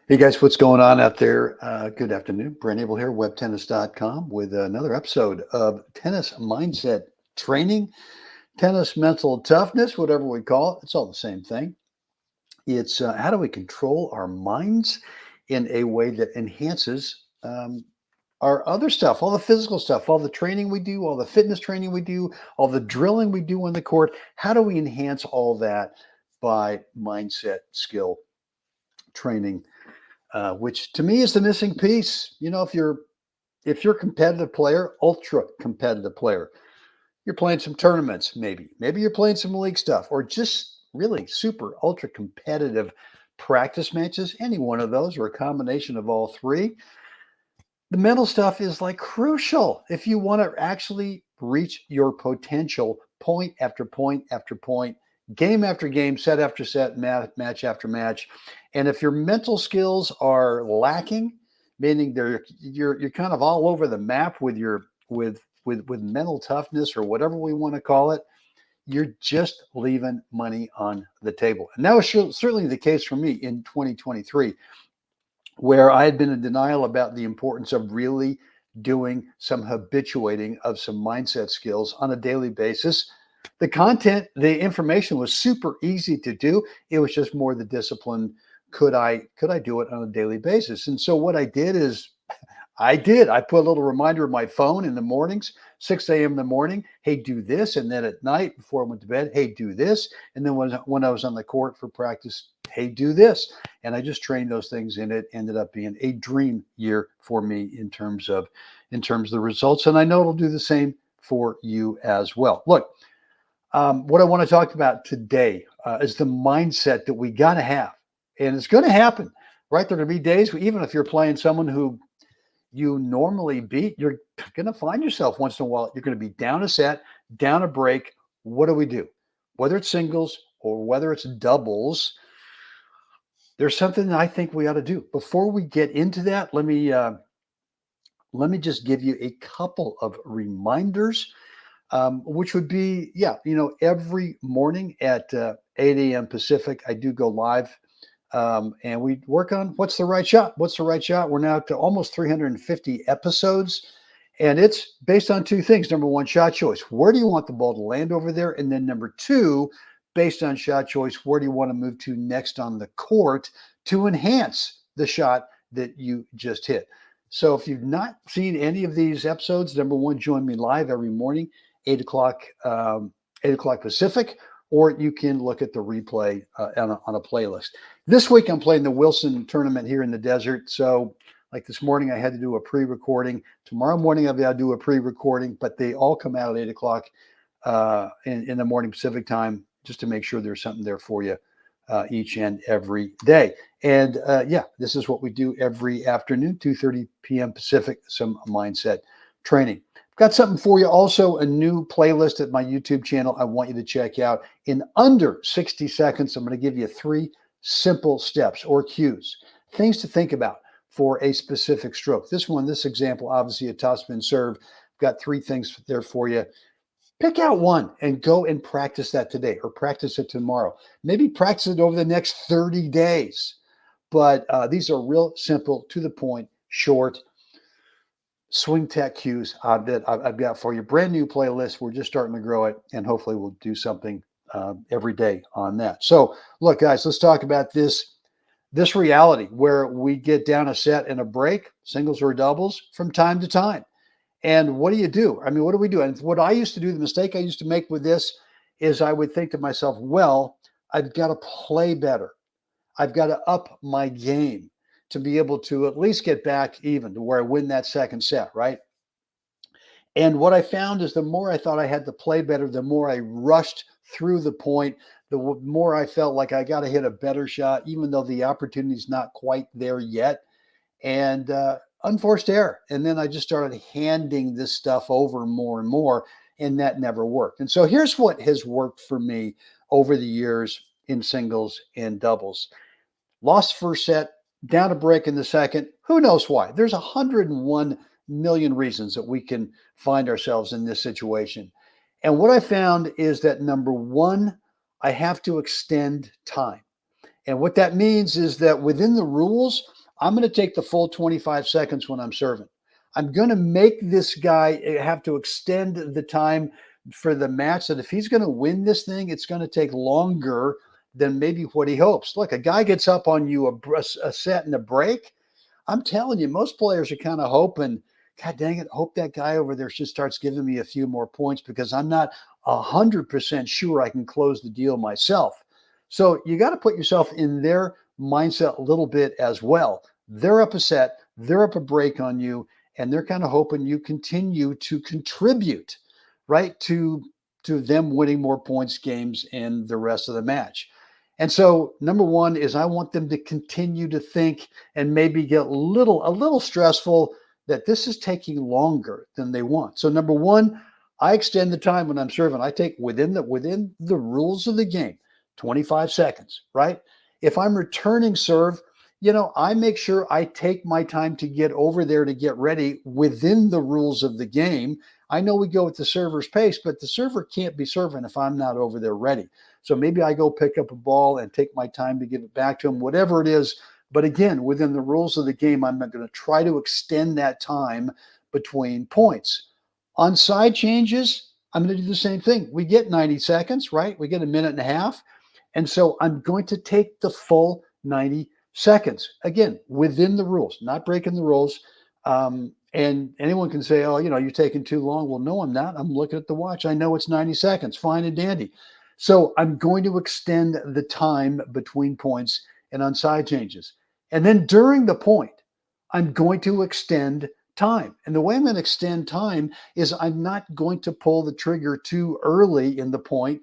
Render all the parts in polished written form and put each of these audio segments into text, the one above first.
Hey guys, what's going on out there? Good afternoon. Brent Abel here, webtennis.com, with another episode of Tennis Mindset Training, Tennis Mental Toughness, whatever we call it. It's all the same thing. It's how do we control our minds in a way that enhances our other stuff, all the physical stuff, all the training we do, all the fitness training we do, all the drilling we do on the court. How do we enhance all that by mindset skill training? Which to me is the missing piece. You know, if you're a competitive player, ultra competitive player, you're playing some tournaments, maybe you're playing some league stuff, or just really super ultra competitive practice matches. Any one of those, or a combination of all three. The mental stuff is like crucial if you want to actually reach your potential, point after point after point, game after game, set after set, match after match. And if your mental skills are lacking, meaning you're kind of all over the map with your with mental toughness or whatever we want to call it, you're just leaving money on the table. And that was certainly the case for me in 2023, where I had been in denial about the importance of really doing some habituating of some mindset skills on a daily basis. The content, the information was super easy to do. It was just more the discipline. Could I do it on a daily basis? And so what I did is I put a little reminder in my phone in the mornings, 6 a.m. in the morning. Hey, do this. And then at night before I went to bed, hey, do this. And then when I was on the court for practice, hey, do this. And I just trained those things, and it ended up being a dream year for me in terms of the results. And I know it'll do the same for you as well. Look, what I want to talk about today is the mindset that we got to have. And it's going to happen, right? There are going to be days, even if you're playing someone who you normally beat, you're going to find yourself once in a while, you're going to be down a set, down a break. What do we do? Whether it's singles or whether it's doubles, there's something that I think we ought to do. Before we get into that, let me just give you a couple of reminders, which would be, every morning at 8 a.m. Pacific, I do go live. And we work on what's the right shot. What's the right shot? We're now up to almost 350 episodes, and it's based on two things. Number one, shot choice. Where do you want the ball to land over there? And then number two, based on shot choice, where do you want to move to next on the court to enhance the shot that you just hit? So if you've not seen any of these episodes, number one, join me live every morning, 8 o'clock Pacific, or you can look at the replay on a playlist. This week, I'm playing the Wilson tournament here in the desert. So like this morning, I had to do a pre-recording. Tomorrow morning, I've got to do a pre-recording, but they all come out at 8 o'clock in the morning Pacific time, just to make sure there's something there for you each and every day. And this is what we do every afternoon, 2:30 p.m. Pacific, some mindset training. Got something for you. Also, a new playlist at my YouTube channel I want you to check out. In under 60 seconds, I'm going to give you 3 simple steps or cues, things to think about for a specific stroke. This example, obviously a topspin serve. Got 3 things there for you. Pick out one and go and practice that today, or practice it tomorrow. Maybe practice it over the next 30 days. But these are real simple, to the point, short swing tech cues that I've got for you. Brand new playlist. We're just starting to grow it, and hopefully we'll do something every day on that. So look, guys, let's talk about this reality where we get down a set and a break, singles or doubles, from time to time. And what do you do? I mean, what do we do? And what I used to do, the mistake I used to make with this, is I would think to myself, well, I've got to play better. I've got to up my game to be able to at least get back even to where I win that second set, right? And what I found is the more I thought I had to play better, the more I rushed through the point, the more I felt like I got to hit a better shot, even though the opportunity's not quite there yet. And unforced error. And then I just started handing this stuff over more and more, and that never worked. And so here's what has worked for me over the years in singles and doubles. Lost first set, down a break in the second. Who knows why? There's 101 million reasons that we can find ourselves in this situation. And what I found is that number one, I have to extend time. And what that means is that within the rules, I'm going to take the full 25 seconds when I'm serving. I'm going to make this guy have to extend the time for the match, that if he's going to win this thing, it's going to take longer than maybe what he hopes. Look, a guy gets up on you a set and a break. I'm telling you, most players are kind of hoping, God dang it, hope that guy over there just starts giving me a few more points, because I'm not 100% sure I can close the deal myself. So you got to put yourself in their mindset a little bit as well. They're up a set, they're up a break on you, and they're kind of hoping you continue to contribute, right, to them winning more points games in the rest of the match. And so number one is I want them to continue to think and maybe get a little stressful that this is taking longer than they want. So number one, I extend the time when I'm serving. I take within the rules of the game, 25 seconds, right? If I'm returning serve, I make sure I take my time to get over there to get ready within the rules of the game. I know we go at the server's pace, but the server can't be serving if I'm not over there ready. So maybe I go pick up a ball and take my time to give it back to him, whatever it is. But again, within the rules of the game, I'm going to try to extend that time between points. On side changes, I'm going to do the same thing. We get 90 seconds, right? We get a minute and a half. And so I'm going to take the full 90 seconds. Again, within the rules, not breaking the rules. And anyone can say, oh, you're taking too long. Well, no, I'm not. I'm looking at the watch. I know it's 90 seconds. Fine and dandy. So I'm going to extend the time between points and on side changes. And then during the point, I'm going to extend time. And the way I'm going to extend time is I'm not going to pull the trigger too early in the point,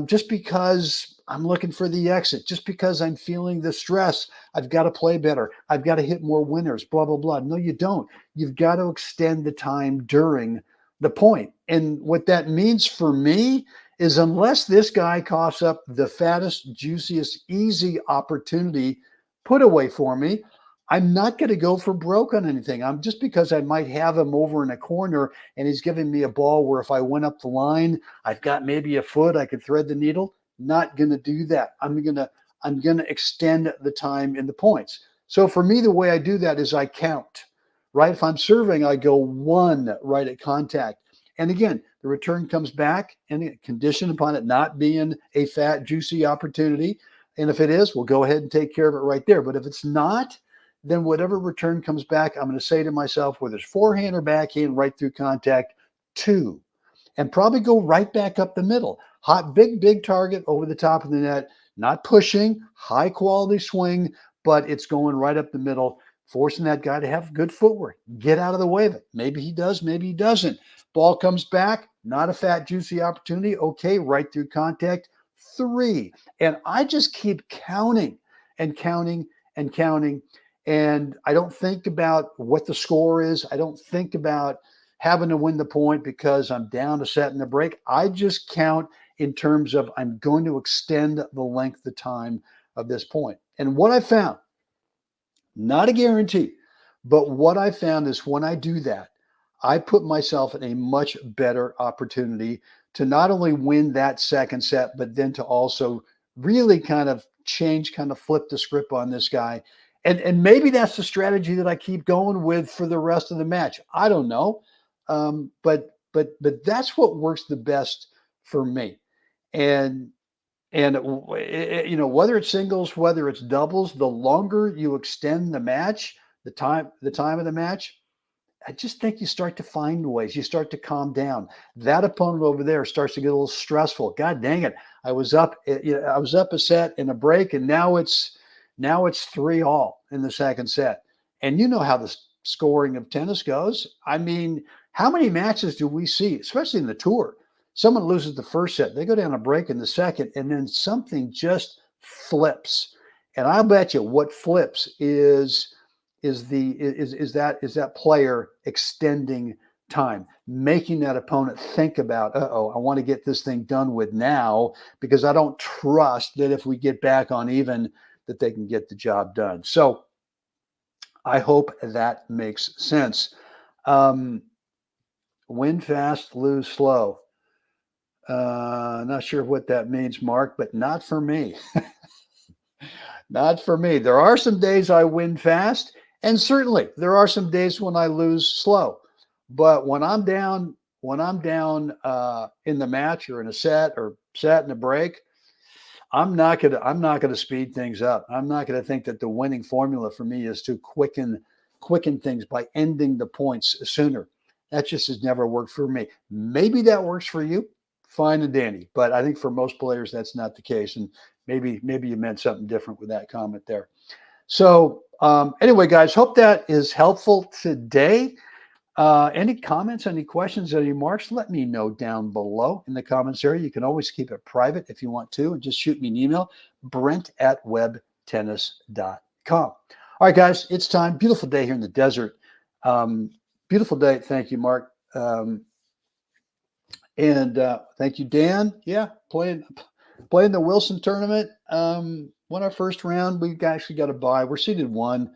just because I'm looking for the exit, just because I'm feeling the stress. I've got to play better. I've got to hit more winners, blah, blah, blah. No, you don't. You've got to extend the time during the point. And what that means for me is, unless this guy coughs up the fattest, juiciest, easy opportunity put away for me, I'm not going to go for broke on anything. I'm just because I might have him over in a corner and he's giving me a ball where if I went up the line, I've got maybe a foot, I could thread the needle. Not going to do that. I'm going to extend the time in the points. So for me, the way I do that is I count, right? If I'm serving, I go 1 right at contact. And again, the return comes back, and conditioned upon it not being a fat, juicy opportunity. And if it is, we'll go ahead and take care of it right there. But if it's not, then whatever return comes back, I'm going to say to myself, whether it's forehand or backhand, right through contact, 2. And probably go right back up the middle. Hot, big target over the top of the net, not pushing, high quality swing, but it's going right up the middle, forcing that guy to have good footwork, get out of the way of it. Maybe he does, maybe he doesn't. Ball comes back, not a fat, juicy opportunity. Okay, right through contact, 3. And I just keep counting and counting and counting. And I don't think about what the score is. I don't think about having to win the point because I'm down a set in the break. I just count in terms of I'm going to extend the length of time of this point. And what I found, not a guarantee, but what I found is when I do that, I put myself in a much better opportunity to not only win that second set, but then to also really kind of flip the script on this guy. And maybe that's the strategy that I keep going with for the rest of the match. I don't know. But that's what works the best for me. And whether it's singles, whether it's doubles, the longer you extend the match, the time of the match, I just think you start to find ways. You start to calm down. That opponent over there starts to get a little stressful. God dang it! I was up a set in a break, and now it's 3-all in the second set. And you know how the scoring of tennis goes. I mean, how many matches do we see, especially in the tour? Someone loses the first set, they go down a break in the second, and then something just flips. And I'll bet you what flips is that player extending time, making that opponent think about, I want to get this thing done with now, because I don't trust that if we get back on even, that they can get the job done. So I hope that makes sense. Win fast, lose slow. Not sure what that means, Mark, but not for me. Not for me. There are some days I win fast, and certainly there are some days when I lose slow. But when I'm down in the match or in a set or set in a break, I'm not gonna speed things up. I'm not gonna think that the winning formula for me is to quicken things by ending the points sooner. That just has never worked for me. Maybe that works for you, fine and dandy. But I think for most players that's not the case. And maybe you meant something different with that comment there. So anyway, guys, hope that is helpful today. Any comments, any questions, any remarks, let me know down below in the comments area. You can always keep it private if you want to, and just shoot me an email, brent@webtennis.com. All right, guys, it's time. Beautiful day here in the desert. Beautiful day. Thank you, Mark. And thank you, Dan. Yeah, playing the Wilson tournament. Won our first round. We actually got a bye. We're seeded 1.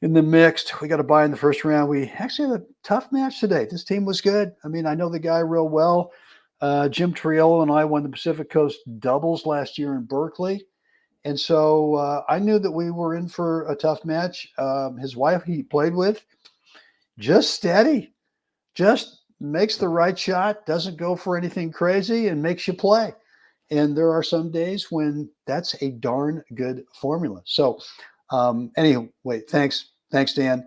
In the mixed, we got a bye in the first round. We actually had a tough match today. This team was good. I mean, I know the guy real well. Jim Triolo and I won the Pacific Coast Doubles last year in Berkeley. And so I knew that we were in for a tough match. His wife he played with, just steady, just makes the right shot, doesn't go for anything crazy, and makes you play. And there are some days when that's a darn good formula. So anyway, thanks, Dan.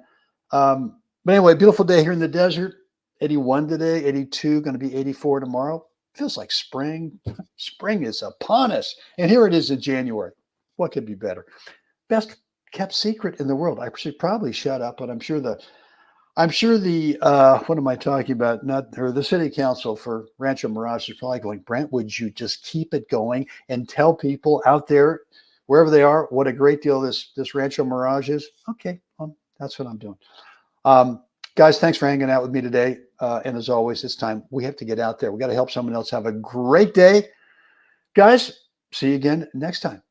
But anyway, beautiful day here in the desert. 81 today, 82, going to be 84 tomorrow. Feels like spring. Spring is upon us. And here it is in January. What could be better? Best kept secret in the world. I should probably shut up, but I'm sure the what am I talking about? The city council for Rancho Mirage is probably going, Brent, would you just keep it going and tell people out there, wherever they are, what a great deal this Rancho Mirage is? Okay, that's what I'm doing. Guys, thanks for hanging out with me today. And as always, it's time we have to get out there. We got to help someone else have a great day. Guys, see you again next time.